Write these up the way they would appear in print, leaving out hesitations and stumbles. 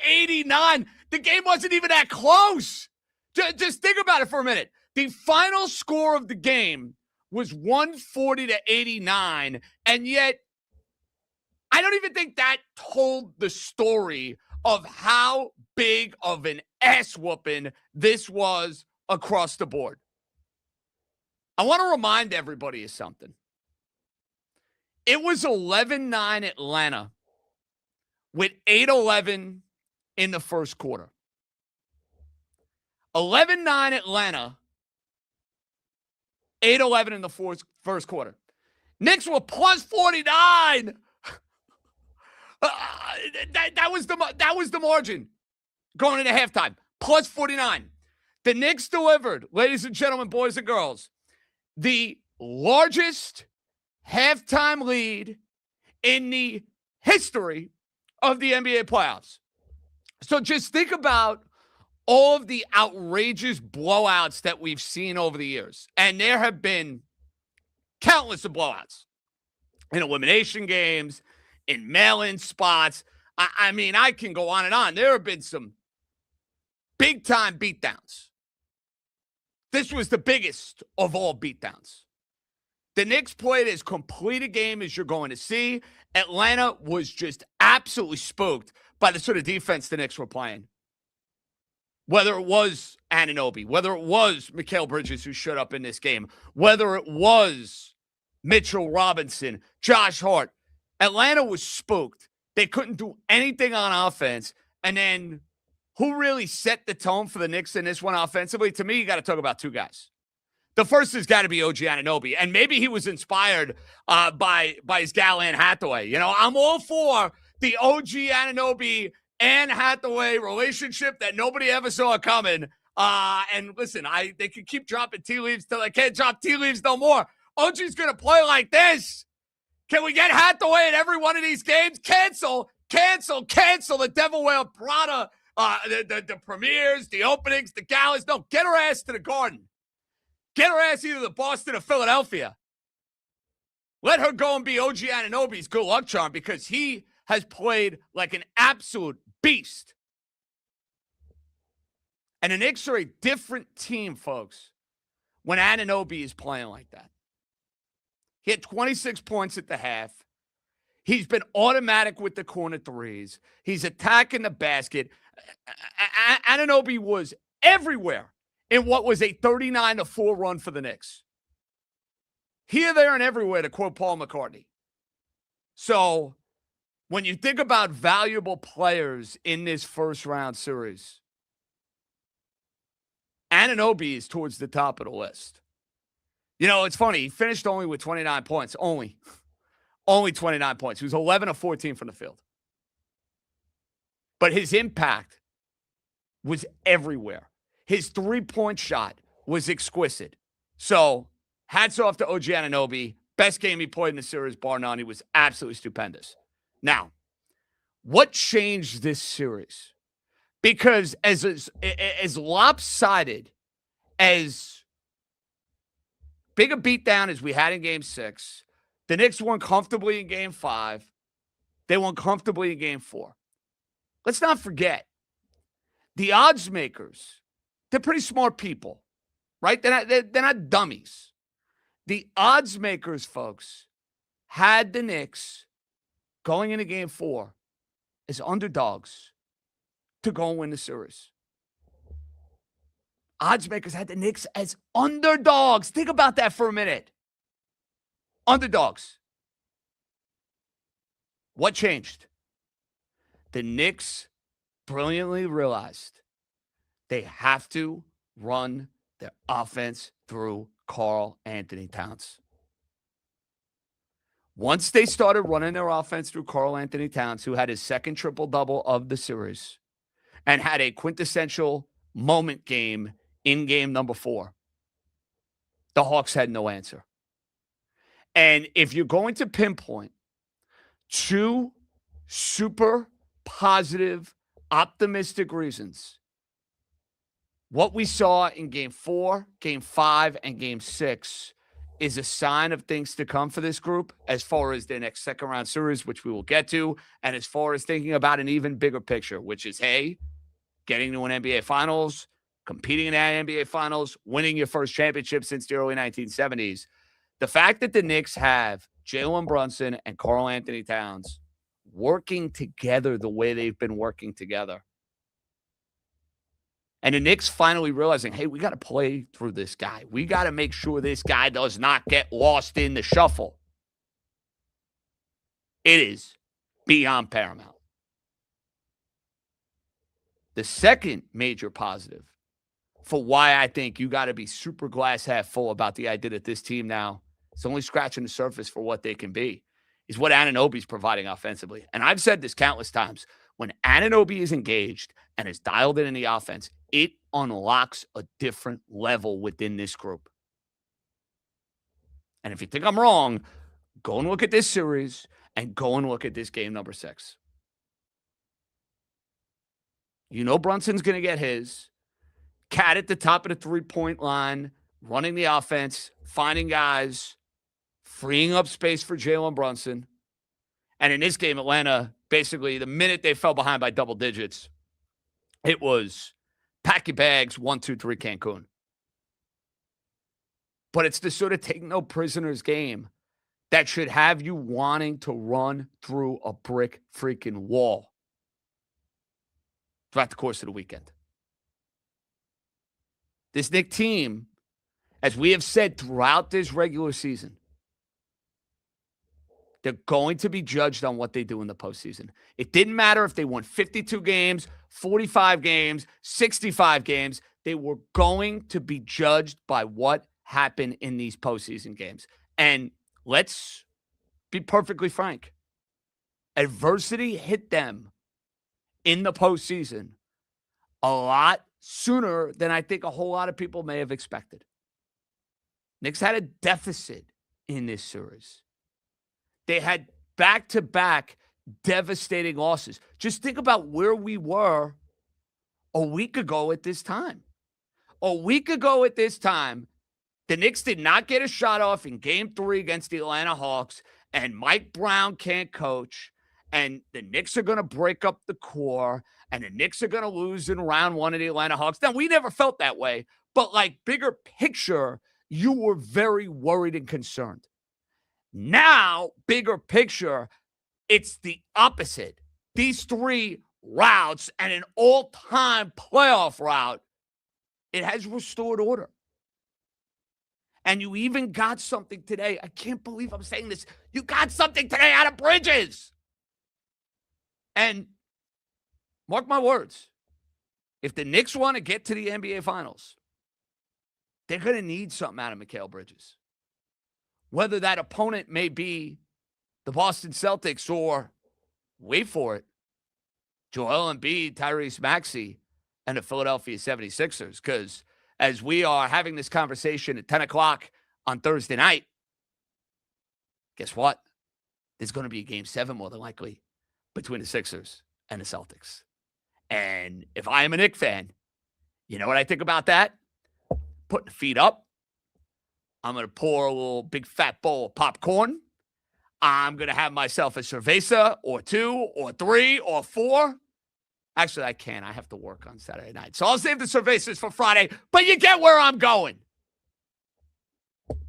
89. The game wasn't even that close. Just think about it for a minute. The final score of the game was 140-89, and yet I don't even think that told the story of how big of an ass-whooping this was across the board. I want to remind everybody of something. It was 11-9 Atlanta with 8:11 in the first quarter. 11-9 Atlanta, 8:11 in the first quarter. Knicks were plus 49. That was the margin going into halftime. Plus 49. The Knicks delivered, ladies and gentlemen, boys and girls, the largest halftime lead in the history of the NBA playoffs. So just think about all of the outrageous blowouts that we've seen over the years. And there have been countless of blowouts in elimination games, in mail-in spots. I mean, I can go on and on. There have been some big-time beatdowns. This was the biggest of all beatdowns. The Knicks played as complete a game as you're going to see. Atlanta was just absolutely spooked by the sort of defense the Knicks were playing. Whether it was Anunoby, whether it was Mikal Bridges who showed up in this game, whether it was Mitchell Robinson, Josh Hart, Atlanta was spooked. They couldn't do anything on offense. And then who really set the tone for the Knicks in this one offensively? To me, you got to talk about two guys. The first has got to be OG Anunoby. And maybe he was inspired by his gal Anne Hathaway. You know, I'm all for the OG Anunoby Anne Hathaway relationship that nobody ever saw coming. And listen, they can keep dropping tea leaves till they can't drop tea leaves no more. OG's going to play like this. Can we get Hathaway in every one of these games? Cancel the Devil Wear Prada, the premieres, the openings, the galas. No, get her ass to the Garden. Get her ass either to Boston or Philadelphia. Let her go and be OG Anunoby's good luck charm because he has played like an absolute beast. And the Knicks are a different team, folks, when Anunoby is playing like that. He had 26 points at the half. He's been automatic with the corner threes. He's attacking the basket. Anunoby was everywhere in what was a 39-4 run for the Knicks. Here, there, and everywhere, to quote Paul McCartney. So, when you think about valuable players in this first-round series, Anunoby is towards the top of the list. You know, it's funny. He finished only with 29 points. Only 29 points. He was 11 of 14 from the field. But his impact was everywhere. His three-point shot was exquisite. So, hats off to OG Anunoby. Best game he played in the series, bar none. He was absolutely stupendous. Now, what changed this series? Because as lopsided, as big a beatdown as we had in Game 6, the Knicks won comfortably in Game 5. They won comfortably in Game 4. Let's not forget, the odds makers, they're pretty smart people, right? They're not dummies. The odds makers, folks, had the Knicks going into Game 4 as underdogs to go and win the series. Odds makers had the Knicks as underdogs. Think about that for a minute. Underdogs. What changed? The Knicks brilliantly realized they have to run their offense through Karl Anthony Towns. Once they started running their offense through Karl Anthony Towns, who had his second triple-double of the series and had a quintessential moment game in game number 4, the Hawks had no answer. And if you're going to pinpoint two super positive, optimistic reasons, what we saw in Game 4, Game 5, and Game 6 is a sign of things to come for this group as far as their next second-round series, which we will get to, and as far as thinking about an even bigger picture, which is, hey, getting to an NBA Finals, competing in the NBA Finals, winning your first championship since the early 1970s. The fact that the Knicks have Jalen Brunson and Karl Anthony Towns working together the way they've been working together, and the Knicks finally realizing, hey, we got to play through this guy. We got to make sure this guy does not get lost in the shuffle. It is beyond paramount. The second major positive for why I think you got to be super glass half full about the idea that this team now is only scratching the surface for what they can be is what Anunoby's providing offensively. And I've said this countless times. When Anunoby is engaged and is dialed in the offense, it unlocks a different level within this group. And if you think I'm wrong, go and look at this series and go and look at this game number 6. You know Brunson's going to get his. Cat at the top of the three-point line, running the offense, finding guys, freeing up space for Jalen Brunson. And in this game, Atlanta, basically, the minute they fell behind by double digits, it was pack your bags, 1, 2, 3, Cancun. But it's the sort of take no prisoners game that should have you wanting to run through a brick freaking wall throughout the course of the weekend. This Knicks team, as we have said throughout this regular season, they're going to be judged on what they do in the postseason. It didn't matter if they won 52 games, 45 games, 65 games. They were going to be judged by what happened in these postseason games. And let's be perfectly frank. Adversity hit them in the postseason a lot sooner than I think a whole lot of people may have expected. Knicks had a deficit in this series. They had back-to-back devastating losses. Just think about where we were a week ago at this time. A week ago at this time, the Knicks did not get a shot off in Game 3 against the Atlanta Hawks, and Mike Brown can't coach, and the Knicks are going to break up the core, and the Knicks are going to lose in round 1 of the Atlanta Hawks. Now, we never felt that way, but like bigger picture, you were very worried and concerned. Now, bigger picture, it's the opposite. These 3 routes and an all-time playoff route, it has restored order. And you even got something today. I can't believe I'm saying this. You got something today out of Bridges. And mark my words, if the Knicks want to get to the NBA Finals, they're going to need something out of Mikal Bridges. Whether that opponent may be the Boston Celtics or, wait for it, Joel Embiid, Tyrese Maxey, and the Philadelphia 76ers. Because as we are having this conversation at 10 o'clock on Thursday night, guess what? There's going to be a Game 7 more than likely between the Sixers and the Celtics. And if I am a Knicks fan, you know what I think about that? Putting the feet up. I'm going to pour a little big fat bowl of popcorn. I'm going to have myself a cerveza or 2 or 3 or 4. Actually, I can't. I have to work on Saturday night. So I'll save the cervezas for Friday, but you get where I'm going.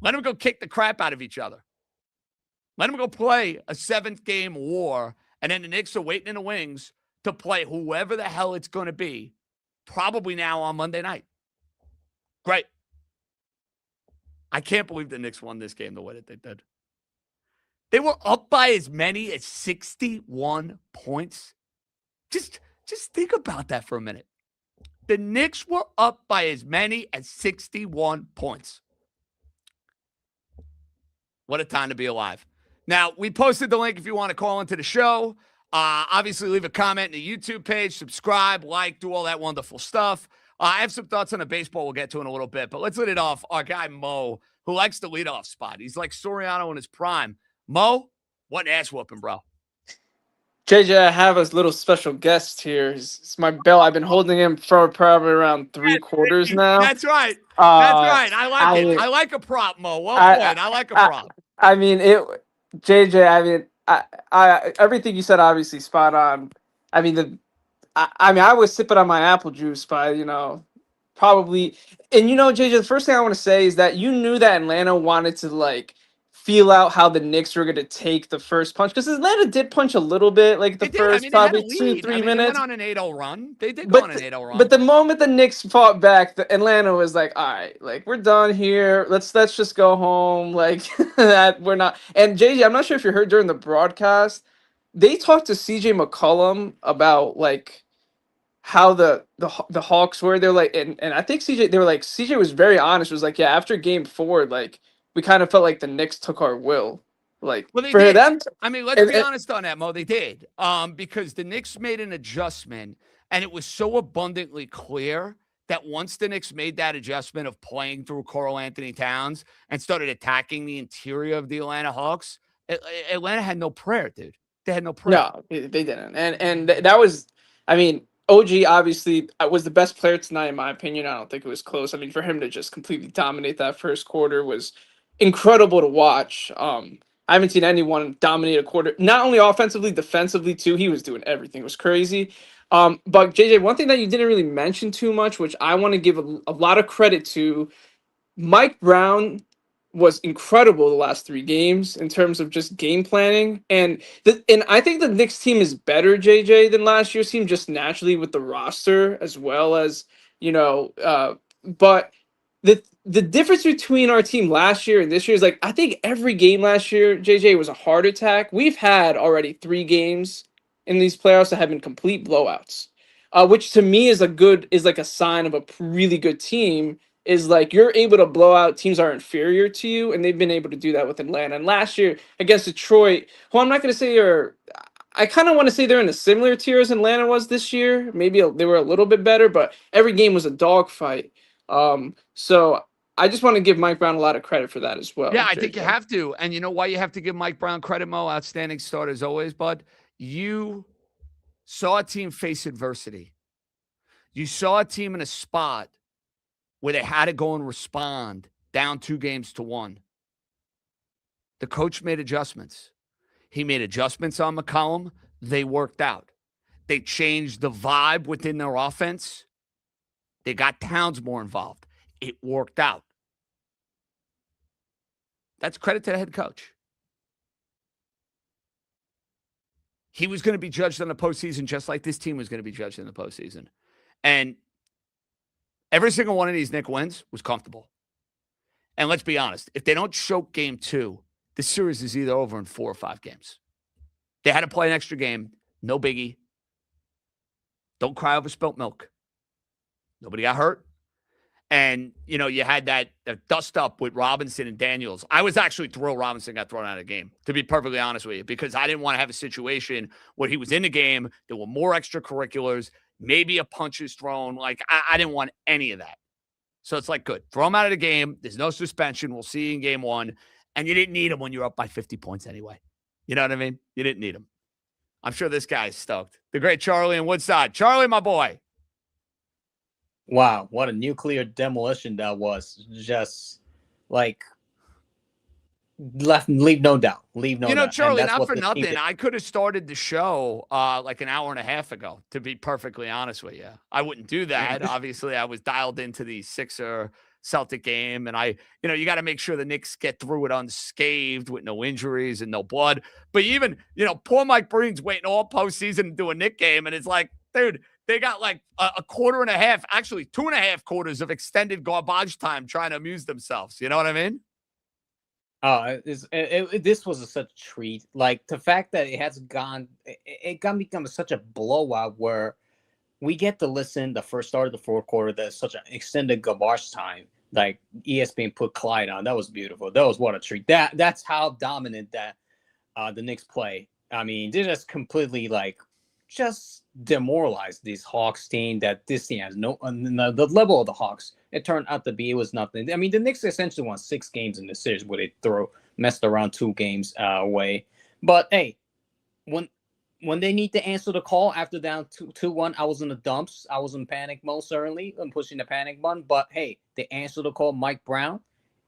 Let them go kick the crap out of each other. Let them go play a 7th-game war, and then the Knicks are waiting in the wings to play whoever the hell it's going to be, probably now on Monday night. Great. I can't believe the Knicks won this game the way that they did. They were up by as many as 61 points. Just think about that for a minute. The Knicks were up by as many as 61 points. What a time to be alive. Now, we posted the link if you want to call into the show. Obviously, leave a comment in the YouTube page, subscribe, like, do all that wonderful stuff. I have some thoughts on the baseball we'll get to in a little bit, but let's lead it off. Our guy, Mo, who likes the leadoff spot. He's like Soriano in his prime. Mo, what an ass whooping, bro. JJ, I have a little special guest here. It's my bell. I've been holding him for probably around three Yes, quarters baby. now. That's right. That's Uh, right. I like it. I, I like a prop, Mo. Well I, played. I like a I, prop. I mean it, JJ. I mean, everything you said obviously spot on. I mean I mean, I was sipping on my apple juice by, probably. And JJ, the first thing I want to say is that you knew that Atlanta wanted to like feel out how the Knicks were going to take the first punch because Atlanta did punch a little bit, like the They did. I first mean, they had a probably two, lead. I three mean, they went minutes. on an 8-0 run. They did go on But an 8-0 but run. the moment the Knicks fought back, the Atlanta was like, all right, like we're done here. Let's just go home. Like that we're not. And JJ, I'm not sure if you heard during the broadcast, they talked to CJ McCollum about like how the Hawks were. They're like, and I think CJ, they were like, CJ was very honest. Was like, yeah, after game four, like we kind of felt like the Knicks took our will, like Well, they for did. them. I mean, let's And, be honest on that, Mo. They did. Because the Knicks made an adjustment, and it was so abundantly clear that once the Knicks made that adjustment of playing through Karl Anthony Towns and started attacking the interior of the Atlanta Hawks, Atlanta had no prayer, dude. They had no prayer. no, they didn't. That was, I mean, OG obviously was the best player tonight in my opinion. I don't think it was close. I mean, for him to just completely dominate that first quarter was incredible to watch. I haven't seen anyone dominate a quarter, not only offensively, defensively too. He was doing everything. It was crazy. But JJ, one thing that you didn't really mention too much, which I want to give a lot of credit to, Mike Brown was incredible the last three games in terms of just game planning, and I think the Knicks team is better, JJ, than last year's team just naturally with the roster as well as you know. But the difference between our team last year and this year is like I think every game last year, JJ, was a heart attack. We've had already three games in these playoffs that have been complete blowouts, which to me is like a sign of a really good team is like you're able to blow out teams that are inferior to you, and they've been able to do that with Atlanta. And last year against Detroit, who I'm not going to say are, I kind of want to say they're in a similar tier as Atlanta was this year. Maybe they were a little bit better, but every game was a dogfight. So I just want to give Mike Brown a lot of credit for that as Yeah, well, I think you JJ. have to. And you know why you have to give Mike Brown credit, Mo? Outstanding start as always, bud. You saw a team face adversity. You saw a team in a spot where they had to go and respond down 2-1. The coach made adjustments. He made adjustments on McCollum. They worked out. They changed the vibe within their offense. They got Towns more involved. It worked out. That's credit to the head coach. He was going to be judged on the postseason just like this team was going to be judged in the postseason. And every single one of these Knicks wins was comfortable. And let's be honest, if they don't choke game two, the series is either over in 4 or 5 games. They had to play an extra game. No biggie. Don't cry over spilt milk. Nobody got hurt. And, you had that dust up with Robinson and Daniels. I was actually thrilled Robinson got thrown out of the game, to be perfectly honest with you, because I didn't want to have a situation where he was in the game. There were more extracurriculars, maybe a punch is thrown. Like, I didn't want any of that. So it's like, good. Throw him out of the game. There's no suspension. We'll see you in game one. And you didn't need him when you're up by 50 points anyway. You know what I mean? You didn't need him. I'm sure this guy's stoked. The great Charlie in Woodside. Charlie, my boy. Wow, what a nuclear demolition that was. Just like leave no doubt. Leave no doubt. And Charlie, that's not what for the team nothing. did. I could have started the show like an hour and a half ago, to be perfectly honest with you. I wouldn't do that. Obviously, I was dialed into the Sixer Celtic game, and you got to make sure the Knicks get through it unscathed with no injuries and no blood. But even, poor Mike Breen's waiting all postseason to do a Knick game, and it's like, dude, they got like a quarter and a half, actually 2.5 quarters of extended garbage time trying to amuse themselves. You know what I mean? This was such a treat. Like the fact that it got become such a blowout where we get to listen the first start of the fourth quarter. That's such an extended garbage time. Like ESPN put Clyde on. That was beautiful. That was what a treat. That's how dominant that the Knicks play. I mean, they just completely just demoralized this Hawks team. That this team has no the level of the Hawks. It turned out to be it was nothing. I mean, the Knicks essentially won 6 games in the series where they messed around 2 games away. But hey, when when they need to answer the call after down 2-1, I was in the dumps. I was in panic mode, certainly. I'm pushing the panic button. But, hey, they answered the call. Mike Brown,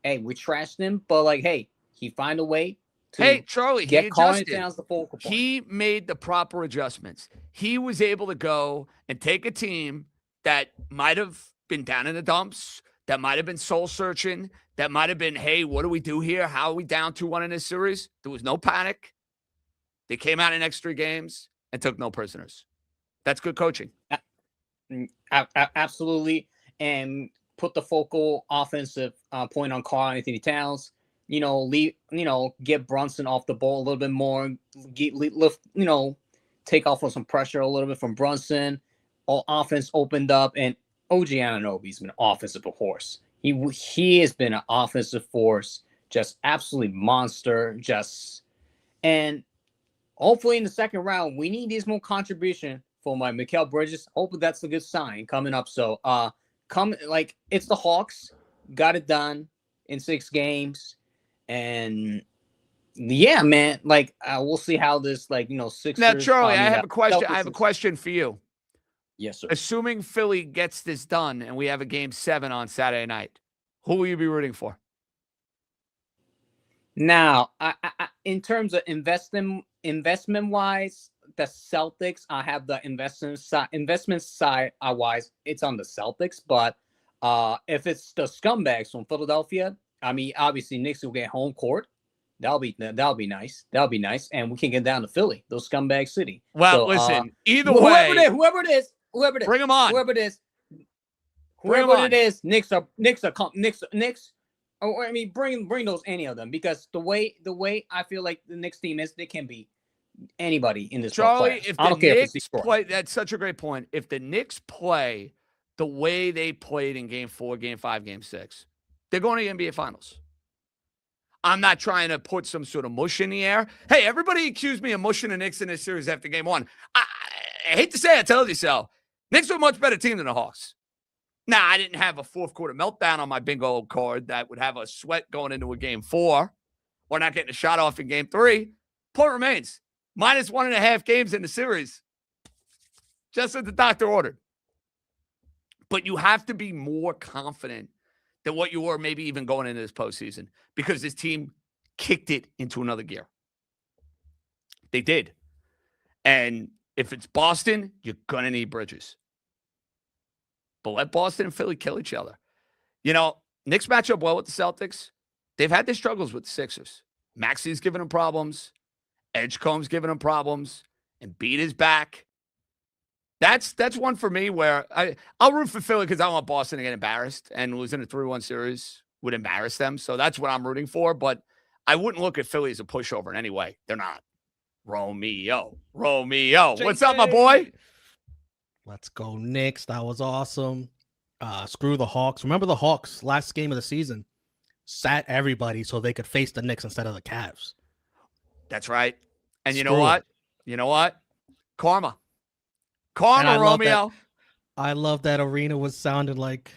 hey, we trashed him. But, like, hey, he find a way to Hey, Charlie, he get Carl adjusted. Anthony as the focal point. He made the proper adjustments. He was able to go and take a team that might have been down in the dumps, that might have been soul-searching, that might have been, hey, what do we do here? How are we down 2-1 in this series? There was no panic. They came out in the next 3 games and took no prisoners. That's good coaching. Absolutely. And put the focal offensive point on Carl Anthony Towns. Get Brunson off the ball a little bit more. Take off some pressure a little bit from Brunson. All offense opened up, and OG Anunoby's been an offensive horse. He has been an offensive force, just absolutely monster. And hopefully in the second round, we need this more contribution for my Mikal Bridges. Hopefully that's a good sign coming up. So it's the Hawks, got it done in 6 games. And yeah, man, we'll see how this Sixers. Now, Charlie, I have a question. I have a question for you. Yes, sir. Assuming Philly gets this done and we have a game 7 on Saturday night, who will you be rooting for? Now, I in terms of investment wise, the Celtics, I have the investment side wise, it's on the Celtics. But if it's the scumbags from Philadelphia, I mean, obviously Knicks will get home court. That'll be nice. That'll be nice, and we can get down to Philly, those scumbag city. Well, so, listen, either way, whoever it is, bring them on. Whoever it is, Knicks. Or I mean, bring those any of them, because the way I feel like the Knicks team is, they can be anybody in this. Charlie, if the Knicks play, that's such a great point. If the Knicks play the way they played in Game 4, Game 5, Game 6, they're going to the NBA Finals. I'm not trying to put some sort of mush in the air. Hey, everybody accused me of mushing the Knicks in this series after Game 1. I hate to say it, I told you so. Knicks are a much better team than the Hawks. Now, I didn't have a fourth quarter meltdown on my bingo card that would have a sweat going into a Game 4 or not getting a shot off in Game 3. Point remains, minus 1.5 games in the series, just as the doctor ordered. But you have to be more confident than what you were maybe even going into this postseason, because this team kicked it into another gear. They did. And if it's Boston, you're going to need Bridges. But let Boston and Philly kill each other. Knicks match up well with the Celtics. They've had their struggles with the Sixers. Maxi's giving them problems. Edgecomb's giving them problems. Embiid is back. That's one for me where I'll root for Philly because I want Boston to get embarrassed, and losing a 3-1 series would embarrass them. So that's what I'm rooting for. But I wouldn't look at Philly as a pushover in any way. They're not. Romeo. What's up, my boy? Let's go Knicks. That was awesome. Screw the Hawks. Remember the Hawks last game of the season sat everybody so they could face the Knicks instead of the Cavs. That's right. And you Screw know what? Karma, Romeo. I love that arena was sounding like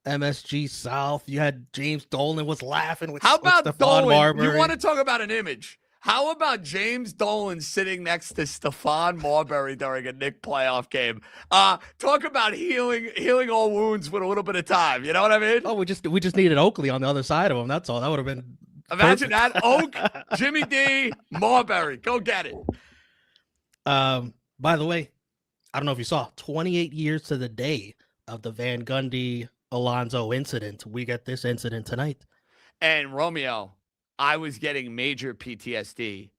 MSG South. You had James Dolan was laughing with How about Stephon Dolan? Marbury. You want to talk about an image? How about James Dolan sitting next to Stephon Marbury during a Knick playoff game? Talk about healing all wounds with a little bit of time. You know what I mean? Oh, we just needed Oakley on the other side of him. That's all. That would have been imagine perfect. that. Oak, Jimmy D, Marbury. Go get it. By the way, I don't know if you saw, 28 years to the day of the Van Gundy Alonzo incident. We get this incident tonight. And Romeo, I was getting major PTSD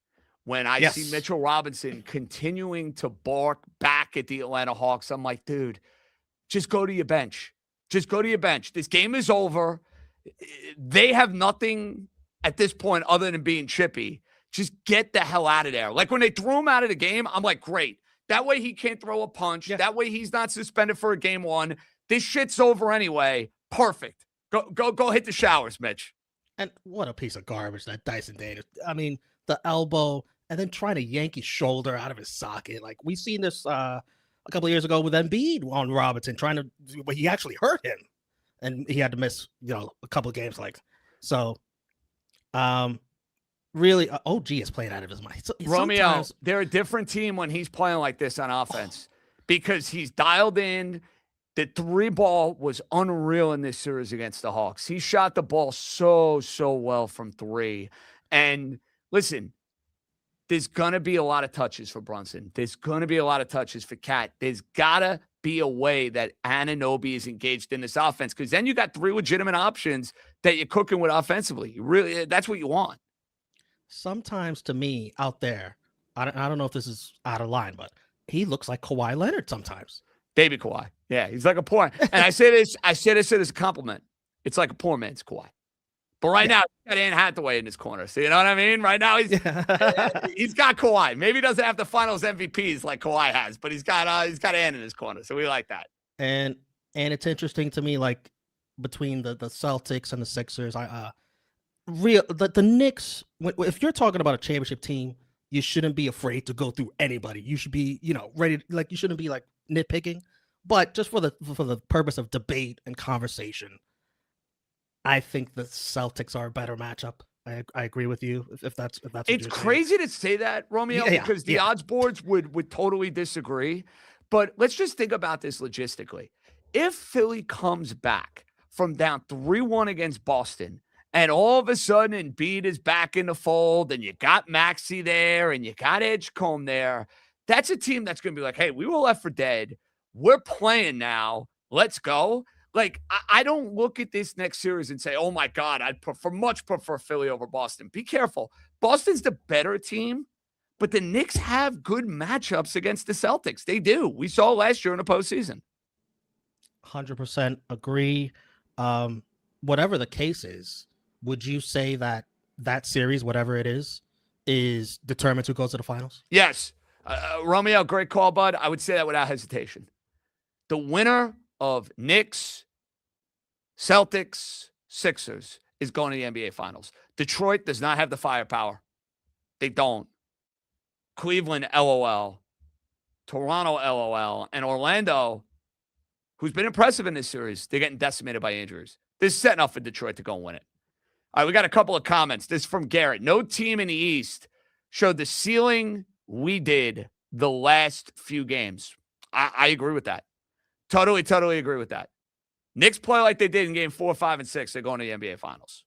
when I see Mitchell Robinson continuing to bark back at the Atlanta Hawks. I'm like, dude, just go to your bench. Just go to your bench. This game is over. They have nothing at this point other than being chippy. Just get the hell out of there. Like when they threw him out of the game, I'm like, great. That way he can't throw a punch. Yeah. That way he's not suspended for a game 1. This shit's over anyway. Perfect. Go hit the showers, Mitch. And what a piece of garbage that Dyson Daniels. I mean, the elbow and then trying to yank his shoulder out of his socket. Like we've seen this a couple of years ago with Embiid on Robinson but he actually hurt him and he had to miss, a couple of games. So, really, OG is playing out of his mind. Romeo, Sometimes, they're a different team when he's playing like this on offense because he's dialed in. The 3-ball was unreal in this series against the Hawks. He shot the ball so well from 3. And listen, there's going to be a lot of touches for Brunson. There's going to be a lot of touches for Cat. There's got to be a way that Anunoby is engaged in this offense because then you got 3 legitimate options that you're cooking with offensively. That's what you want. sometimes to me out there, I don't know if this is out of line, but he looks like Kawhi Leonard sometimes. Baby Kawhi. Yeah, he's like a poor. And I say this as a compliment. It's like a poor man's Kawhi. But right now, he's got Anne Hathaway in his corner. So you know what I mean? Right now, he's got Kawhi. Maybe he doesn't have the finals MVPs like Kawhi has, but he's got Anne in his corner. So we like that. And it's interesting to me, like between the Celtics and the Sixers, the Knicks. If you're talking about a championship team, you shouldn't be afraid to go through anybody. You should be, ready. Like you shouldn't be like nitpicking. But just for the purpose of debate and conversation, I think the Celtics are a better matchup. I agree with you. If that's it's crazy to say that, Romeo, because the odds boards would totally disagree. But let's just think about this logistically. If Philly comes back from down 3-1 against Boston, and all of a sudden Embiid is back in the fold, and you got Maxey there, and you got Edgecombe there, that's a team that's going to be like, hey, we were left for dead. We're playing now. Let's go. Like, I don't look at this next series and say, oh, my God, I'd much prefer Philly over Boston. Be careful. Boston's the better team, but the Knicks have good matchups against the Celtics. They do. We saw last year in the postseason. 100% agree. Whatever the case is, would you say that series, whatever it is determined who goes to the finals? Yes. Romeo, great call, bud. I would say that without hesitation. The winner of Knicks, Celtics, Sixers is going to the NBA Finals. Detroit does not have the firepower. They don't. Cleveland, LOL. Toronto, LOL. And Orlando, who's been impressive in this series, they're getting decimated by injuries. This is setting up for Detroit to go and win it. All right, we got a couple of comments. This is from Garrett. No team in the East showed the ceiling we did the last few games. I agree with that. Totally agree with that. Knicks play like they did in game 4, 5, and 6. They're going to the NBA Finals.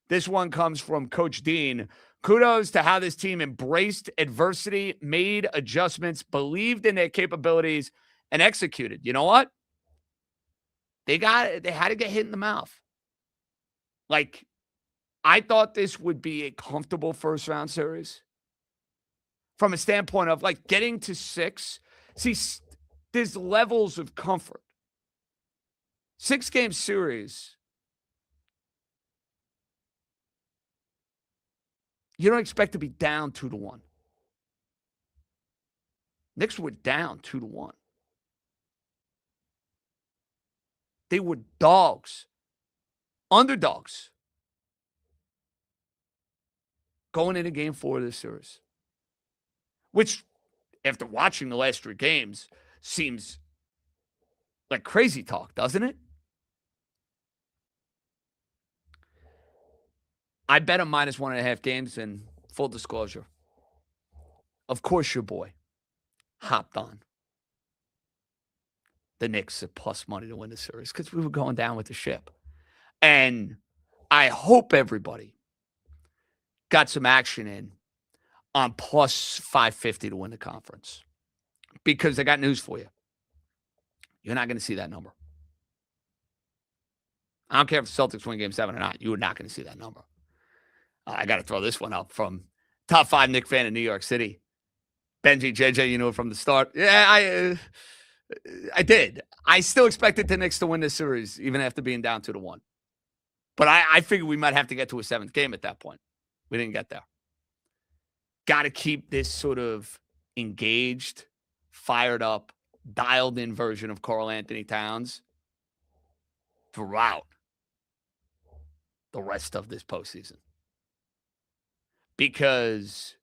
This one comes from Coach Dean. Kudos to how this team embraced adversity, made adjustments, believed in their capabilities, and executed. You know what? They had to get hit in the mouth. Like, I thought this would be a comfortable first-round series. From a standpoint of, like, getting to 6. See, there's levels of comfort. 6-game series, you don't expect to be down 2-1. Knicks were down 2-1. They were dogs, underdogs, going into game 4 of this series, which, after watching the last 3 games, seems like crazy talk, doesn't it? I bet a -1.5 games, and full disclosure, of course your boy hopped on the Knicks at plus money to win the series because we were going down with the ship. And I hope everybody got some action in on plus 550 to win the conference, because I got news for you. You're not going to see that number. I don't care if the Celtics win game 7 or not. You are not going to see that number. I got to throw this one up from top 5 Knicks fan in New York City. Benji, JJ, you know from the start. Yeah, I did. I still expected the Knicks to win this series, even after being down 2-1. But I figured we might have to get to a 7th game at that point. We didn't get there. Got to keep this sort of engaged, fired up, dialed in version of Karl Anthony Towns throughout the rest of this postseason. Because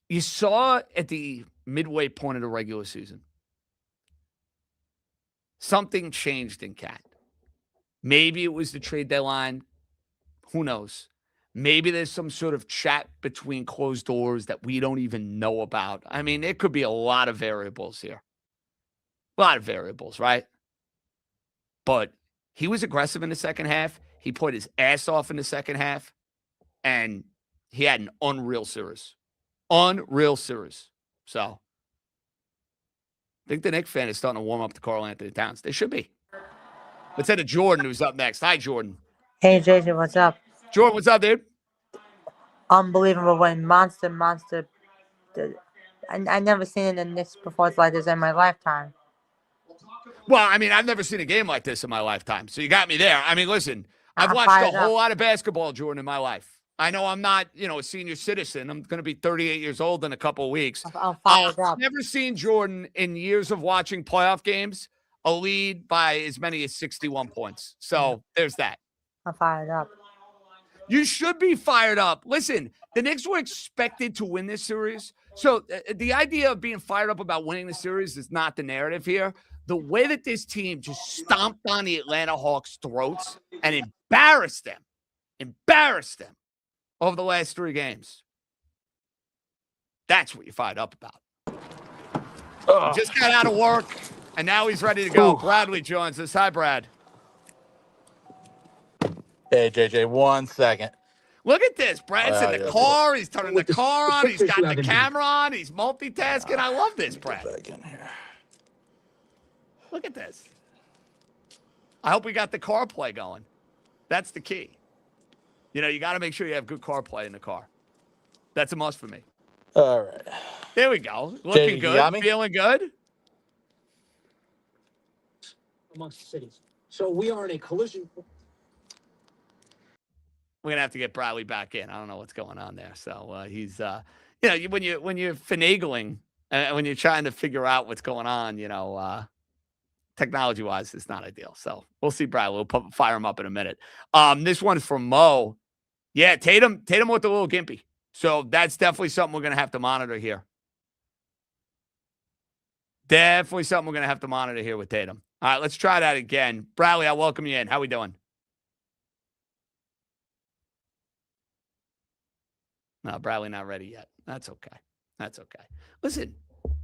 you saw at the midway point of the regular season, something changed in Cat. Maybe it was the trade deadline. Who knows? Maybe there's some sort of chat between closed doors that we don't even know about. I mean, it could be a lot of variables here. A lot of variables, right? But he was aggressive in the second half. He put his ass off in the second half. And he had an unreal series. Unreal series. So, I think the Knicks fan is starting to warm up to Karl Anthony Towns. They should be. Let's head to Jordan, who's up next. Hi, Jordan. Hey JJ, what's up? Jordan, what's up, dude? Unbelievable win, monster. I never seen the Knicks performance like this in my lifetime. Well, I mean, I've never seen a game like this in my lifetime. So you got me there. I mean, listen, I've I'm watched fired a up. whole lot of basketball, Jordan, in my life. I know I'm not, a senior citizen. I'm going to be 38 years old in a couple of weeks. I'm fired up. I've never seen Jordan in years of watching playoff games a lead by as many as 61 points. So there's that. I'm fired up. You should be fired up. Listen, the Knicks were expected to win this series. So the idea of being fired up about winning the series is not the narrative here. The way that this team just stomped on the Atlanta Hawks' throats and embarrassed them over the last 3 games. That's what you're fired up about. He just got out of work, and now he's ready to go. Bradley joins us. Hi, Brad. Hey, JJ, 1 second. Look at this. Brad's in the car. He's turning the car on. He's got the camera on. He's multitasking. I love this, Brad. Back in here. Look at this. I hope we got the car play going. That's the key. You got to make sure you have good car play in the car. That's a must for me. All right. There we go. Looking you good. got me? Feeling good. Amongst cities. So we are in a collision. We're gonna have to get Bradley back in. I don't know what's going on there. So he's, when you're finagling, when you're trying to figure out what's going on, technology-wise, it's not ideal. So we'll see Bradley. We'll fire him up in a minute. This one's from Mo. Yeah, Tatum with a little gimpy. So that's definitely something we're gonna have to monitor here. Definitely something we're gonna have to monitor here with Tatum. All right, let's try that again. Bradley, I welcome you in. How we doing? No, Bradley not ready yet. That's okay. That's okay. Listen,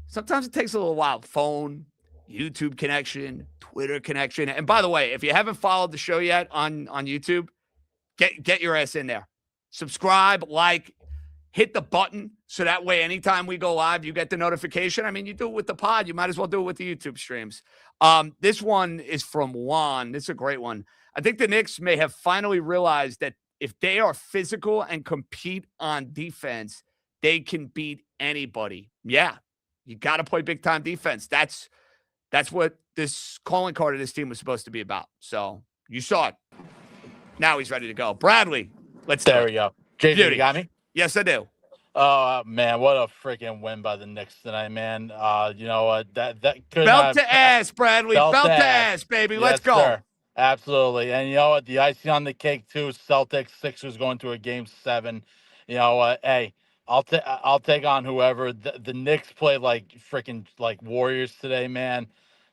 sometimes it takes a little while. Phone, YouTube connection, Twitter connection. And by the way, if you haven't followed the show yet on YouTube, get your ass in there. Subscribe, like, hit the button so that way anytime we go live, you get the notification. I mean, you do it with the pod. You might as well do it with the YouTube streams. This one is from Juan. This is a great one. I think the Knicks may have finally realized that if they are physical and compete on defense, they can beat anybody. Yeah, you got to play big-time defense. That's what this calling card of this team was supposed to be about. So you saw it. Now he's ready to go. Bradley, let's There we go. JJ, Beauty. you got me? Yes, I do. Oh, man, what a freaking win by the Knicks tonight, man. You know what? That could Belt to ass, Bradley. Belt to ass, baby. Yes, Let's go. Sir. Absolutely. And you know what? The icing on the cake, too, Celtics, Sixers going to a game 7. You know what? Hey, I'll take on whoever. The Knicks play like freaking like Warriors today, man.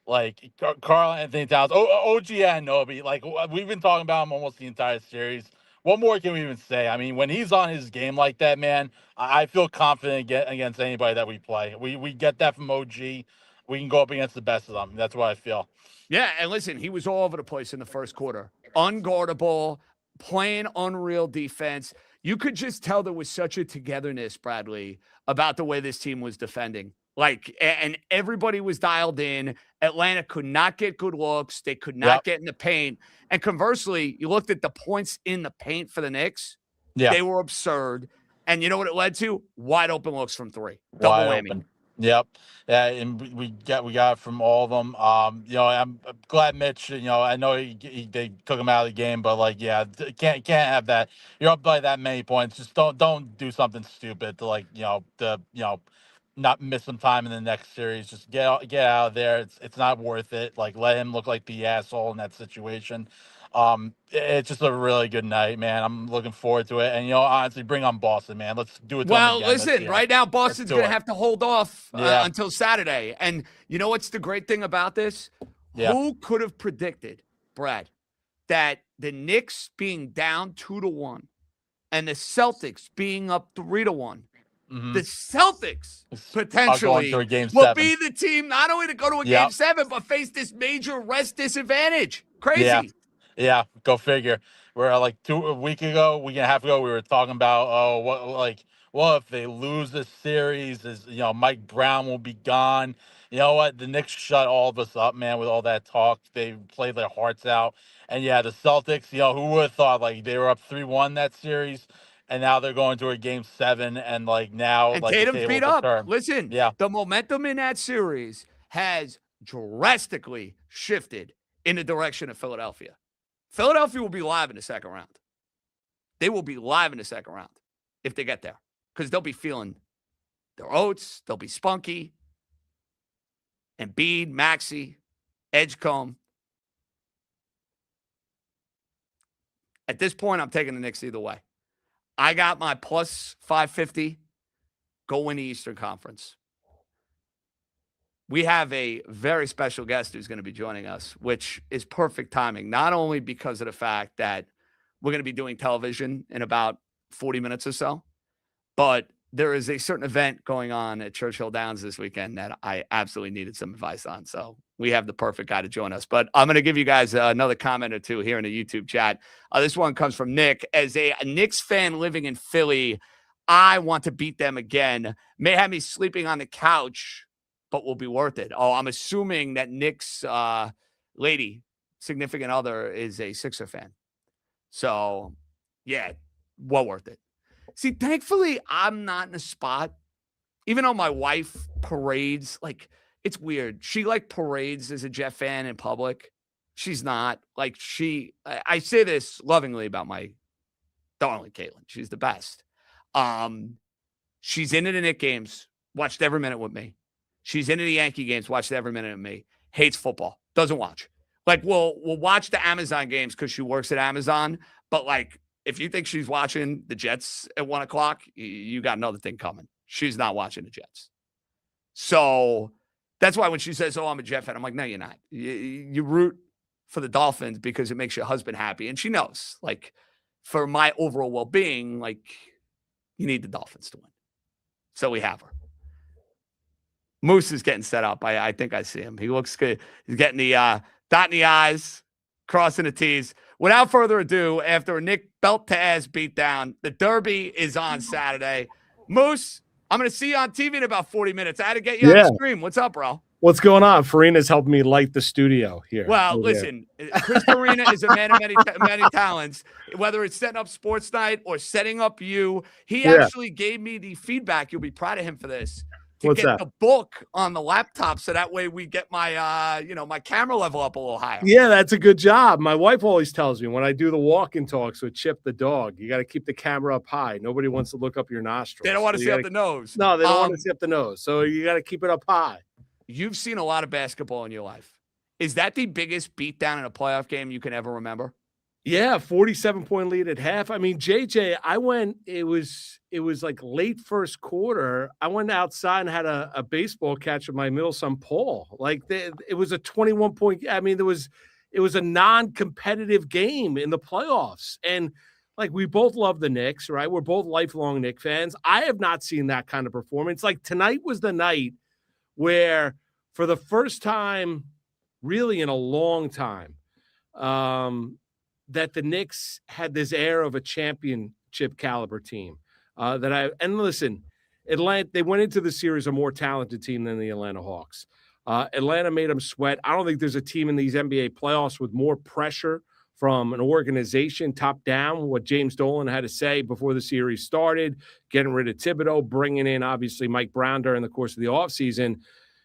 Like Karl Anthony Towns, OG Anunoby. Like we've been talking about him almost the entire series. What more can we even say? I mean, when he's on his game like that, man, I feel confident against anybody that we play. We get that from OG. We can go up against the best of them. That's what I feel. Yeah, and listen, he was all over the place in the first quarter. Unguardable, playing unreal defense. You could just tell there was such a togetherness, Bradley, about the way this team was defending. And everybody was dialed in. Atlanta could not get good looks. They could not get in the paint. And conversely, you looked at the points in the paint for the Knicks. Yeah. They were absurd. And you know what it led to? Wide open looks from 3. Double Wide whammy. open. Yep. Yeah, and we got it from all of them. I'm glad Mitch, I know they took him out of the game, but can't have that. You're up by that many points. Just don't do something stupid to not miss some time in the next series. Just get out of there. It's not worth it. Let him look like the asshole in that situation. It's just a really good night, man. I'm looking forward to it. And, honestly, bring on Boston, man. Let's do it. Well, listen, right now, Boston's going to have to hold off until Saturday. And you know what's the great thing about this? Yeah. Who could have predicted, Brad, that the Knicks being down 2-1 and the Celtics being up 3-1, Mhm. the Celtics Are going potentially to a game will 7. be the team not only to go to a Yep. game 7, but face this major rest disadvantage. Yeah. Crazy. Yeah, go figure. We're like a week and a half ago, we were talking about, what if they lose this series? Mike Brown will be gone. You know what? The Knicks shut all of us up, man, with all that talk. They played their hearts out. And yeah, the Celtics, who would have thought like they were up 3-1 that series, and now they're going to a game 7, and like now And like the Tatum's beat tables up. are turned. Listen, Yeah. the momentum in that series has drastically shifted in the direction of Philadelphia. Philadelphia will be live in the second round. They will be live in the second round if they get there, because they'll be feeling their oats. They'll be spunky. Embiid, Maxey, Edgecombe. At this point, I'm taking the Knicks either way. I got my plus 550. Go win the Eastern Conference. We have a very special guest who's going to be joining us, which is perfect timing, not only because of the fact that we're going to be doing television in about 40 minutes or so, but there is a certain event going on at Churchill Downs this weekend that I absolutely needed some advice on. So we have the perfect guy to join us. But I'm going to give you guys another comment or two here in the YouTube chat. This one comes from Nick. As a Knicks fan living in Philly, I want to beat them again. May have me sleeping on the couch, but will be worth it. Oh, I'm assuming that Nick's lady, significant other, is a Sixer fan. So, yeah, well worth it. See, thankfully, I'm not in a spot, even though my wife parades, like, it's weird. She, parades as a Jet fan in public. She's not. I say this lovingly about my darling Caitlin. She's the best. She's into the Knicks games, watched every minute with me. She's into the Yankee games, watched every minute with me. Hates football, doesn't watch. We'll watch the Amazon games because she works at Amazon, but if you think she's watching the Jets at 1 o'clock, you got another thing coming. She's not watching the Jets. So that's why when she says, oh, I'm a Jet fan, I'm like, no, you're not. You root for the Dolphins because it makes your husband happy. And she knows, for my overall well-being, you need the Dolphins to win. So we have her. Moose is getting set up. I think I see him. He looks good. He's getting the dotting the I's, crossing the T's. Without further ado, after a Nick belt-to-ass beatdown, the Derby is on Saturday. Moose, I'm going to see you on TV in about 40 minutes. I had to get you on the screen. What's up, bro? What's going on? Farina's helping me light the studio here. Well, listen, Chris Farina is a man of many talents, whether it's setting up Sports Night or setting up you. He actually gave me the feedback. You'll be proud of him for this. To What's get that? the book on the laptop, so that way we get my, my camera level up a little higher. Yeah, that's a good job. My wife always tells me when I do the walk-in talks with Chip the dog, you got to keep the camera up high. Nobody wants to look up your nostrils. They don't want to see up the nose. No, they don't want to see up the nose. So you got to keep it up high. You've seen a lot of basketball in your life. Is that the biggest beatdown in a playoff game you can ever remember? Yeah, 47-point lead at half. I mean, JJ, it was late first quarter. I went outside and had a baseball catch with my middle son, Paul. It was a 21-point. I mean, it was a non-competitive game in the playoffs. And we both love the Knicks, right? We're both lifelong Knicks fans. I have not seen that kind of performance. Tonight was the night where, for the first time really in a long time, that the Knicks had this air of a championship caliber team. Listen, Atlanta, they went into the series a more talented team than the Atlanta Hawks. Atlanta made them sweat. I don't think there's a team in these NBA playoffs with more pressure from an organization top down. What James Dolan had to say before the series started, getting rid of Thibodeau, bringing in obviously Mike Brown during the course of the offseason.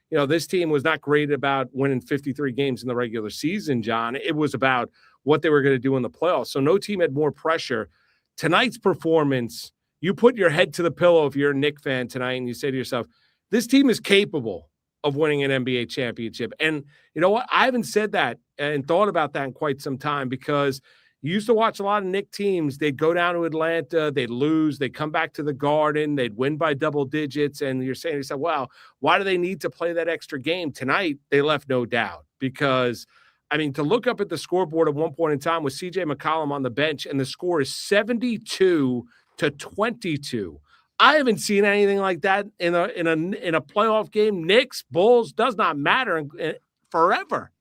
This team was not great about winning 53 games in the regular season, John. It was about what they were going to do in the playoffs. So no team had more pressure. Tonight's performance, you put your head to the pillow if you're a Knicks fan tonight and you say to yourself, this team is capable of winning an NBA championship. And you know what? I haven't said that and thought about that in quite some time, because you used to watch a lot of Knicks teams. They'd go down to Atlanta, they'd lose, they'd come back to the Garden, they'd win by double digits. And you're saying to yourself, wow, why do they need to play that extra game? Tonight, they left no doubt, because I mean, to look up at the scoreboard at one point in time with CJ McCollum on the bench, and the score is 72-22. I haven't seen anything like that in a playoff game. Knicks, Bulls, does not matter forever.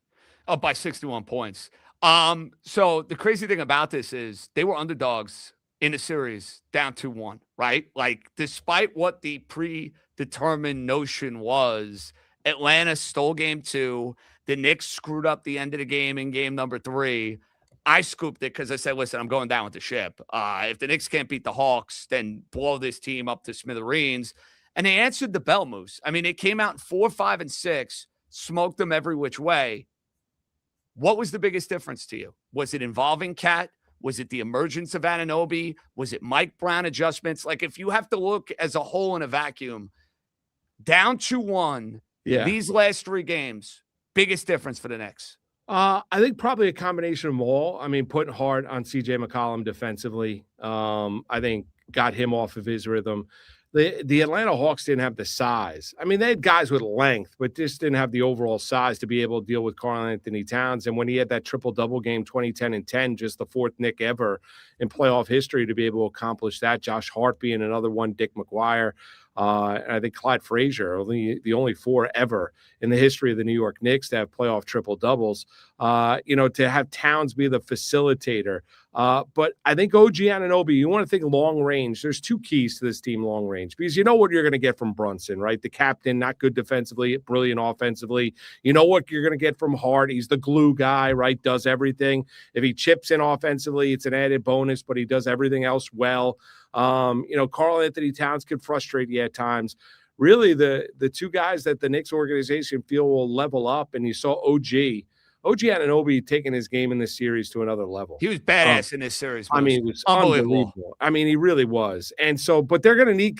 Up by 61 points. So the crazy thing about this is they were underdogs in the series, down 2-1, right? Like, despite what the predetermined notion was, Atlanta stole game 2. The Knicks screwed up the end of the game in game number 3. I scooped it because I said, listen, I'm going down with the ship. If the Knicks can't beat the Hawks, then blow this team up to smithereens. And they answered the bell, Moose. I mean, it came out in 4, 5, and 6, smoked them every which way. What was the biggest difference to you? Was it involving Cat? Was it the emergence of Anunoby? Was it Mike Brown adjustments? Like, if you have to look as a whole in a vacuum, down 2-1, these last 3 games, biggest difference for the Knicks? I think probably a combination of them all. I mean, putting hard on CJ McCollum defensively, I think got him off of his rhythm. The Atlanta Hawks didn't have the size. I mean, they had guys with length, but just didn't have the overall size to be able to deal with Karl-Anthony Towns. And when he had that triple-double game, 2010 and 10, just the 4th Knick ever in playoff history to be able to accomplish that, Josh Hart being another one, Dick McGuire, and I think Clyde Frazier, the only 4 ever in the history of the New York Knicks to have playoff triple-doubles, to have Towns be the facilitator. But I think OG Anunoby, you want to think long range. There's 2 keys to this team long range, because you know what you're going to get from Brunson, right? The captain, not good defensively, brilliant offensively. You know what you're going to get from Hart. He's the glue guy, right? Does everything. If he chips in offensively, it's an added bonus, but he does everything else well. Karl-Anthony Towns could frustrate you at times. Really, the 2 guys that the Knicks organization feel will level up, and you saw OG Anunoby taking his game in this series to another level. He was badass in this series. I mean, it was unbelievable. I mean, he really was. And so, but they're going to need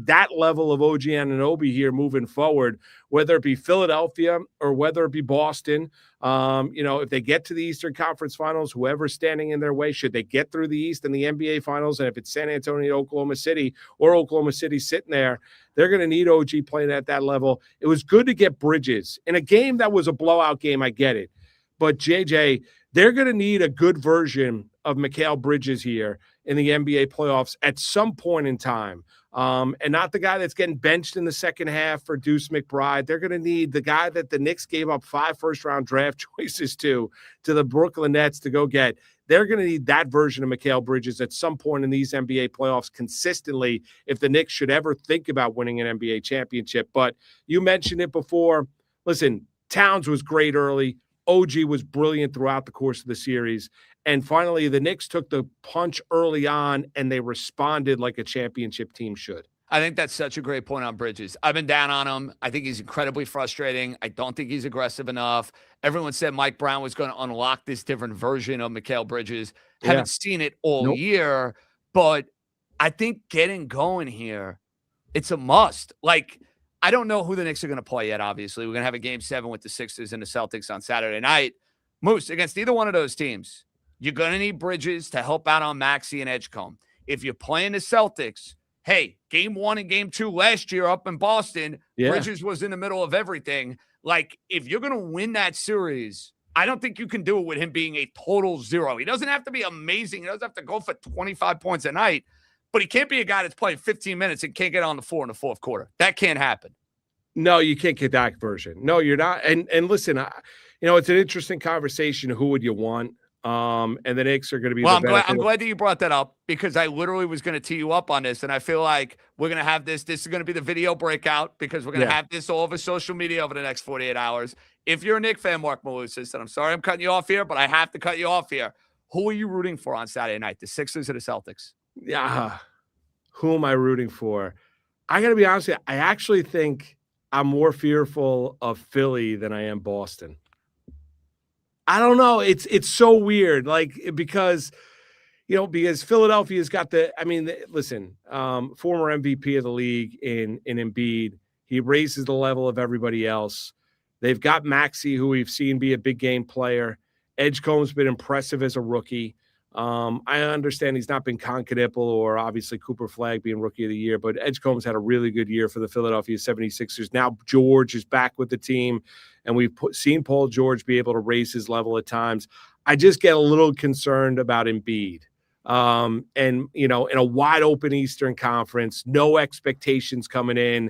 that level of OG Anunoby here moving forward, whether it be Philadelphia or whether it be Boston. If they get to the Eastern Conference Finals, whoever's standing in their way, should they get through the East and the NBA Finals, and if it's San Antonio, Oklahoma City, or Oklahoma City sitting there, they're going to need OG playing at that level. It was good to get Bridges in a game that was a blowout game. I get it. But JJ, they're going to need a good version of Mikal Bridges here in the NBA playoffs at some point in time. And not the guy that's getting benched in the second half for Deuce McBride. They're going to need the guy that the Knicks gave up 5 first-round draft choices to the Brooklyn Nets to go get. They're going to need that version of Mikal Bridges at some point in these NBA playoffs consistently if the Knicks should ever think about winning an NBA championship. But you mentioned it before. Listen, Towns was great early. OG was brilliant throughout the course of the series. And finally, the Knicks took the punch early on, and they responded like a championship team should. I think that's such a great point on Bridges. I've been down on him. I think he's incredibly frustrating. I don't think he's aggressive enough. Everyone said Mike Brown was going to unlock this different version of Mikal Bridges. Haven't seen it all year, but I think getting going here, it's a must. Like, I don't know who the Knicks are going to play yet, obviously. We're going to have a Game 7 with the Sixers and the Celtics on Saturday night. Moose, against either one of those teams, you're going to need Bridges to help out on Maxey and Edgecombe. If you're playing the Celtics, hey, Game 1 and Game 2 last year up in Boston, Bridges was in the middle of everything. Like, if you're going to win that series, I don't think you can do it with him being a total zero. He doesn't have to be amazing. He doesn't have to go for 25 points a night, but he can't be a guy that's playing 15 minutes and can't get on the floor in the 4th quarter. That can't happen. No, you can't get that version. No, you're not. And listen, it's an interesting conversation. Who would you want? And the Knicks are going to be. Well, I'm glad that you brought that up, because I literally was going to tee you up on this, and I feel like we're going to have this. This is going to be the video breakout, because we're going to have this all over social media over the next 48 hours. If you're a Knicks fan, Mark Malusis, and I'm sorry I'm cutting you off here, but I have to cut you off here. Who are you rooting for on Saturday night? The Sixers or the Celtics? Yeah. Who am I rooting for? I got to be honest with you. I actually think I'm more fearful of Philly than I am Boston. I don't know. It's so weird. Like, because Philadelphia's got listen, former MVP of the league in Embiid. He raises the level of everybody else. They've got Maxey, who we've seen be a big game player. Edgecombe's been impressive as a rookie. I understand he's not been Concanipple or obviously Cooper Flagg being Rookie of the Year, but Edgecombe's had a really good year for the Philadelphia 76ers. Now George is back with the team, and we've seen Paul George be able to raise his level at times. I just get a little concerned about Embiid. And, you know, in a wide open Eastern Conference, no expectations coming in,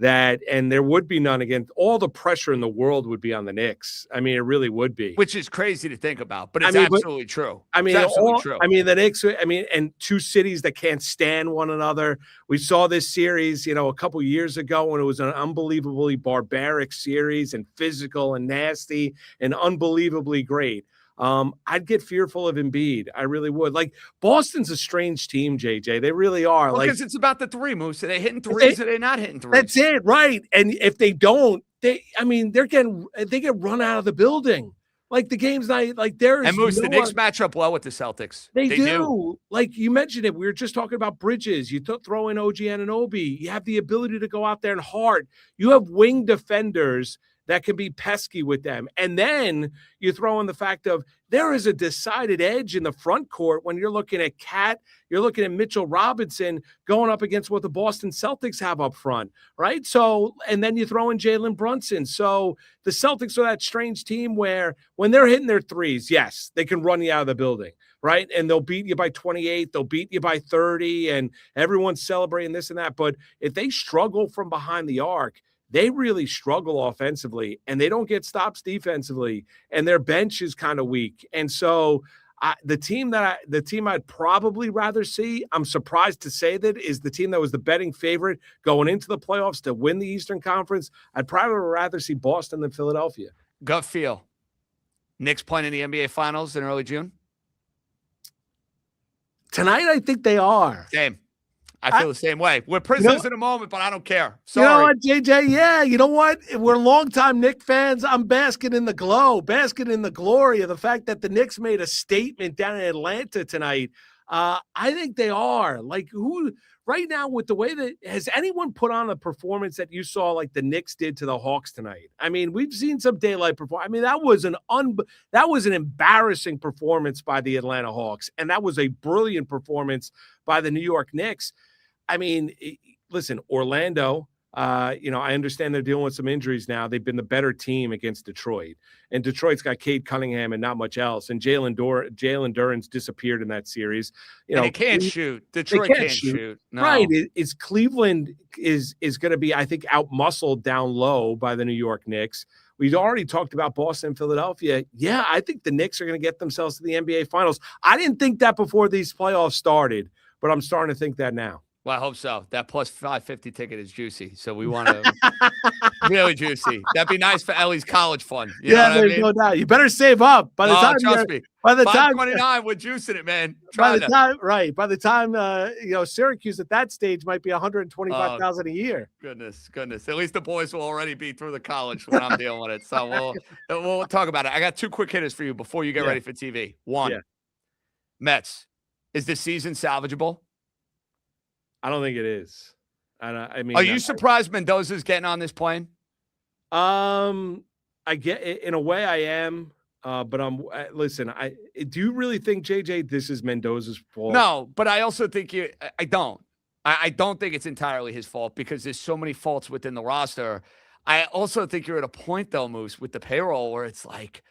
and there would be none again. All the pressure in the world would be on the Knicks. I mean, it really would be. Which is crazy to think about, but it's absolutely true. I mean, it's absolutely true. I mean, the Knicks, and two cities that can't stand one another. We saw this series, you know, a couple years ago when it was an unbelievably barbaric series and physical and nasty and unbelievably great. I'd get fearful of Embiid. I really would. Like, Boston's a strange team, JJ. They really are. Well, because it's about the three, Moose. Are they hitting threes? Are they not hitting threes? That's it, right? And if they don't, they get run out of the building. Like, the game's not like there's. And Moose, the Knicks match up well with the Celtics. They do. Like you mentioned it, we were just talking about Bridges. You throw in OG Anunoby. You have the ability to go out there and hard. You have wing defenders that can be pesky with them. And then you throw in the fact of there is a decided edge in the front court when you're looking at Cat, you're looking at Mitchell Robinson going up against what the Boston Celtics have up front, right? So, and then you throw in Jalen Brunson. So the Celtics are that strange team where when they're hitting their threes, yes, they can run you out of the building, right? And they'll beat you by 28, they'll beat you by 30, and everyone's celebrating this and that. But if they struggle from behind the arc, they really struggle offensively, and they don't get stops defensively, and their bench is kind of weak. And so the team I'd probably rather see, I'm surprised to say that, is the team that was the betting favorite going into the playoffs to win the Eastern Conference. I'd probably rather see Boston than Philadelphia. Gut feel. Knicks playing in the NBA Finals in early June? Tonight, I think they are. Same. I feel the same way. We're prisoners in a moment, but I don't care. Sorry. You know what, JJ? Yeah, you know what? We're longtime Knicks fans. I'm basking in the glory of the fact that the Knicks made a statement down in Atlanta tonight. I think they are. Like, who right now with the way that has anyone put on a performance that you saw like the Knicks did to the Hawks tonight? I mean, we've seen some daylight performance. I mean, that was an embarrassing performance by the Atlanta Hawks, and that was a brilliant performance by the New York Knicks. I mean, listen, Orlando, I understand they're dealing with some injuries now. They've been the better team against Detroit. And Detroit's got Cade Cunningham and not much else. And Jalen Duren's disappeared in that series. They can't shoot. Detroit can't shoot. No. Right. It's Cleveland is going to be, I think, out-muscled down low by the New York Knicks. We've already talked about Boston and Philadelphia. Yeah, I think the Knicks are going to get themselves to the NBA Finals. I didn't think that before these playoffs started, but I'm starting to think that now. Well, I hope so. That plus 550 ticket is juicy. So we want to really juicy. That'd be nice for Ellie's college fund. You know what I mean? No doubt. You better save up by the time. Trust me. By the time 529, we're juicing it, man. By the time Syracuse at that stage might be $125,000 a year. Goodness. At least the boys will already be through the college when I'm dealing with it. So we'll talk about it. I got two quick hitters for you before you get ready for TV. One, Mets. Is this season salvageable? I don't think it is. I mean, are you surprised Mendoza's getting on this plane? I get in a way I am, but listen. Do you really think, JJ, this is Mendoza's fault? No, but I also think I don't. I don't think it's entirely his fault because there's so many faults within the roster. I also think you're at a point though, Moose, with the payroll where it's like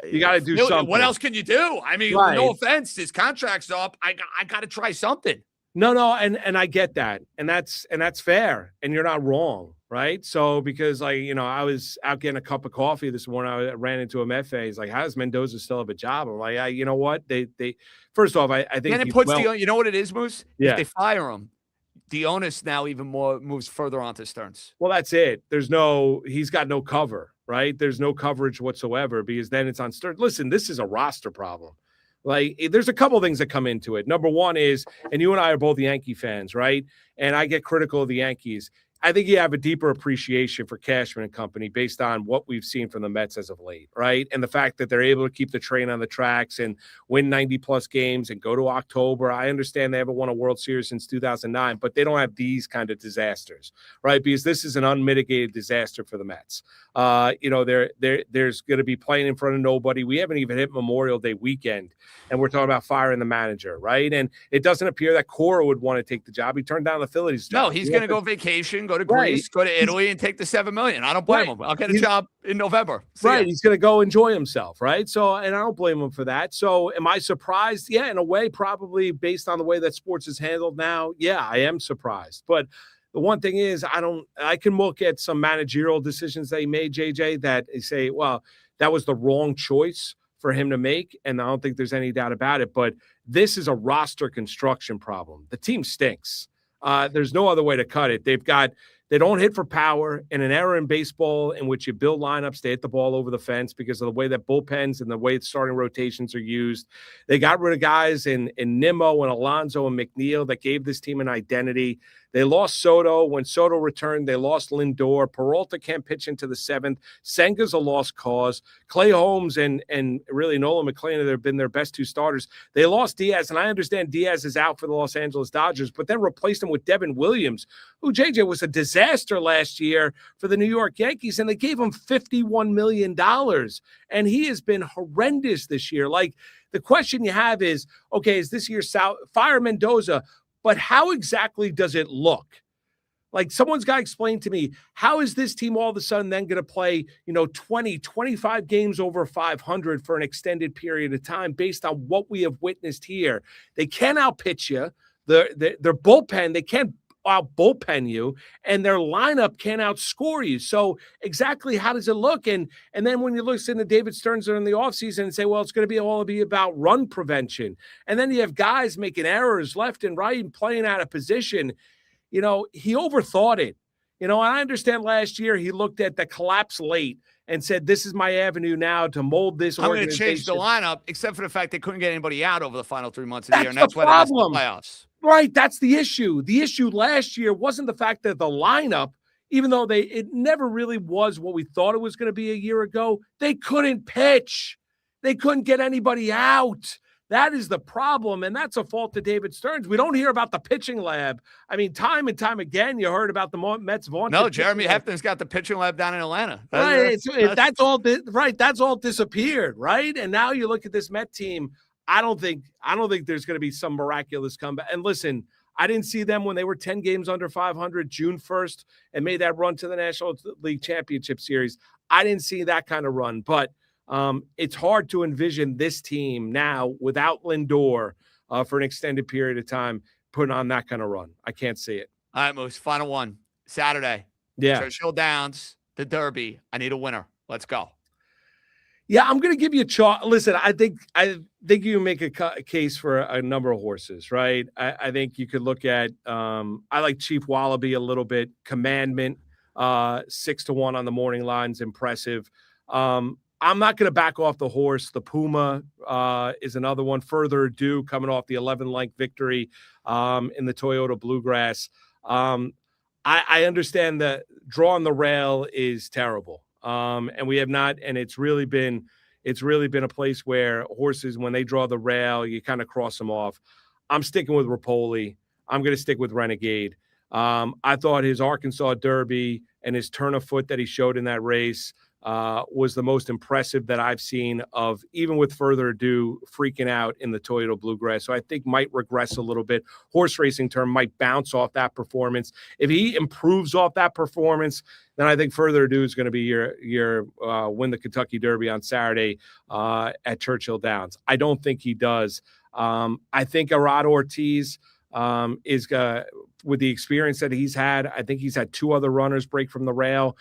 you got to do something. What else can you do? I mean, no offense, his contract's up. I got to try something. No, and I get that, and that's fair, and you're not wrong, right? So because I was out getting a cup of coffee this morning, I ran into a Met fan. He's like, "How does Mendoza still have a job?" I'm like, you know what? They first off, I think it puts you know what it is, Moose? Yeah. If they fire him, the onus now even more moves further onto Stearns. Well, that's it. He's got no cover, right? There's no coverage whatsoever because then it's on Stearns. Listen, this is a roster problem. Like, there's a couple things that come into it. Number one is, and you and I are both Yankee fans, right? And I get critical of the Yankees. I think you have a deeper appreciation for Cashman and company based on what we've seen from the Mets as of late, right? And the fact that they're able to keep the train on the tracks and win 90-plus games and go to October. I understand they haven't won a World Series since 2009, but they don't have these kind of disasters, right? Because this is an unmitigated disaster for the Mets. There's going to be playing in front of nobody. We haven't even hit Memorial Day weekend, and we're talking about firing the manager, right? And it doesn't appear that Cora would want to take the job. He turned down the Phillies job. No, he's going to go vacation, go to Greece, go to Italy, and take the $7 million. I don't blame him. I'll get a job in November. He's going to go enjoy himself, right? So, and I don't blame him for that. So, am I surprised? Yeah, in a way, probably based on the way that sports is handled now. Yeah, I am surprised. But the one thing is, I can look at some managerial decisions they made, JJ, that they say, well, that was the wrong choice for him to make, and I don't think there's any doubt about it. But this is a roster construction problem. The team stinks. There's no other way to cut it. They don't hit for power. In an era in baseball in which you build lineups, they hit the ball over the fence because of the way that bullpens and the way starting rotations are used. They got rid of guys in Nimmo and Alonso and McNeil that gave this team an identity. They lost Soto. When Soto returned, they lost Lindor. Peralta can't pitch into the seventh. Senga's a lost cause. Clay Holmes and really Nolan McClain have been their best two starters. They lost Diaz, and I understand Diaz is out for the Los Angeles Dodgers, but then replaced him with Devin Williams, who, JJ, was a disaster last year for the New York Yankees, and they gave him $51 million. And he has been horrendous this year. Like, the question you have is, okay, is this year fire Mendoza? But how exactly does it look? Like, someone's got to explain to me, how is this team all of a sudden then going to play, 20, 25 games over 500 for an extended period of time based on what we have witnessed here? They can't outpitch you. Their bullpen, they can't out bullpen you, and their lineup can't outscore you. So exactly how does it look? And then when you listen to David Stearns in the offseason and say, well, it's going to all be about run prevention. And then you have guys making errors left and right and playing out of position. He overthought it. And I understand last year he looked at the collapse late and said, this is my avenue now to mold this I'm organization. going to change the lineup, except for the fact they couldn't get anybody out over the final 3 months of the year, and That's that's the why they missed the problem. playoffs. Right, that's the issue. The issue last year wasn't the fact that the lineup, even though it never really was what we thought it was going to be a year ago, they couldn't pitch. They couldn't get anybody out. That is the problem, and that's a fault to David Stearns. We don't hear about the pitching lab. I mean, time and time again, you heard about the Mets vaunted. No, Jeremy Hefner's got the pitching lab down in Atlanta. Right, that's all. Right, that's all disappeared. Right, and now you look at this Met team. I don't think there's going to be some miraculous comeback. And listen, I didn't see them when they were 10 games under 500 June 1st and made that run to the National League Championship Series. I didn't see that kind of run, but it's hard to envision this team now without Lindor for an extended period of time putting on that kind of run. I can't see it. All right, Moose, final one. Saturday. Yeah. Churchill Downs, the Derby. I need a winner. Let's go. Yeah, I'm going to give you a chalk. Listen, I think you make a case for a number of horses, right? I think you could look at I like Chief Wallaby a little bit. Commandment, 6-1 on the morning line's impressive. I'm not going to back off the horse. The Puma is another one. Further Ado coming off the 11-length victory in the Toyota Bluegrass. I understand that drawing the rail is terrible. And we have not, and it's really been a place where horses, when they draw the rail, you kind of cross them off. I'm sticking with Rapoli. I'm going to stick with Renegade. I thought his Arkansas Derby and his turn of foot that he showed in that race was the most impressive that I've seen of, even with Further Ado freaking out in the Toyota Bluegrass. So I think might regress a little bit. Horse racing term might bounce off that performance. If he improves off that performance, then I think Further Ado is going to be your win the Kentucky Derby on Saturday at Churchill Downs. I don't think he does. I think Arad Ortiz is with the experience that he's had. I think he's had two other runners break from the rail.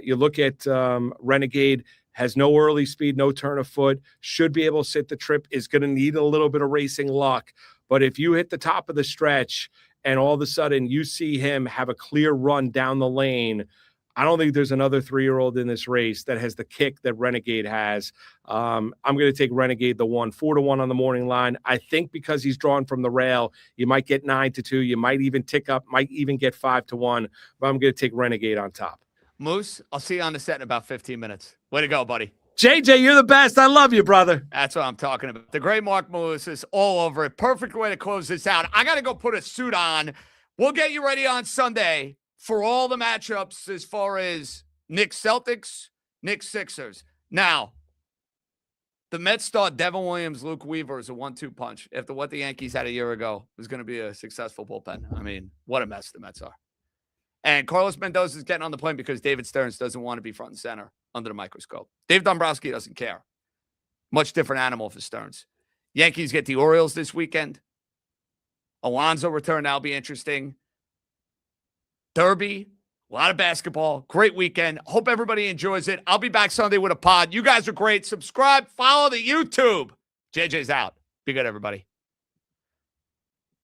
You look at Renegade, has no early speed, no turn of foot, should be able to sit the trip, is going to need a little bit of racing luck. But if you hit the top of the stretch and all of a sudden you see him have a clear run down the lane, I don't think there's another 3-year-old in this race that has the kick that Renegade has. I'm going to take Renegade the 1, 4-1 on the morning line. I think because he's drawn from the rail, you might get 9-2. You might even tick up, might even get 5-1. But I'm going to take Renegade on top. Moose, I'll see you on the set in about 15 minutes. Way to go, buddy. JJ, you're the best. I love you, brother. That's what I'm talking about. The great Mark Moose is all over it. Perfect way to close this out. I got to go put a suit on. We'll get you ready on Sunday for all the matchups as far as Knicks Celtics, Knicks Sixers. Now, the Mets star Devin Williams, Luke Weaver is a 1-2 punch. After what the Yankees had a year ago, it was going to be a successful bullpen. I mean, what a mess the Mets are. And Carlos Mendoza is getting on the plane because David Stearns doesn't want to be front and center under the microscope. Dave Dombrowski doesn't care. Much different animal for Stearns. Yankees get the Orioles this weekend. Alonso return. That'll be interesting. Derby. A lot of basketball. Great weekend. Hope everybody enjoys it. I'll be back Sunday with a pod. You guys are great. Subscribe. Follow the YouTube. JJ's out. Be good, everybody.